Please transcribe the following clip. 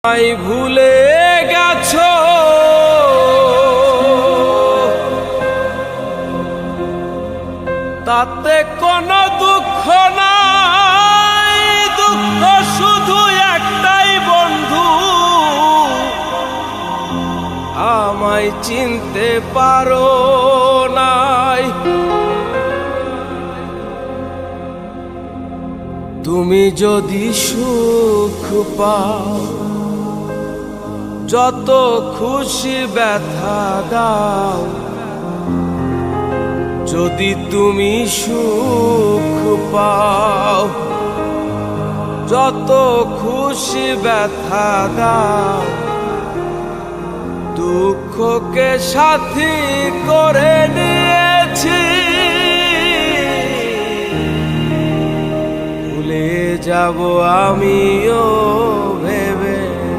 I ভুলে গেছো তাতে কোনো দুঃখ নাই, দুঃখ শুধু একটাই বন্ধু, আমায় চিনতে পারো নাই। তুমি যদি সুখ পাও যত খুশি ব্যথা দাও, যদি তুমি সুখ পাও যত খুশি ব্যথা দাও, দুঃখকে সাথী করে নিয়েছি, ভুলে যাব আমিও।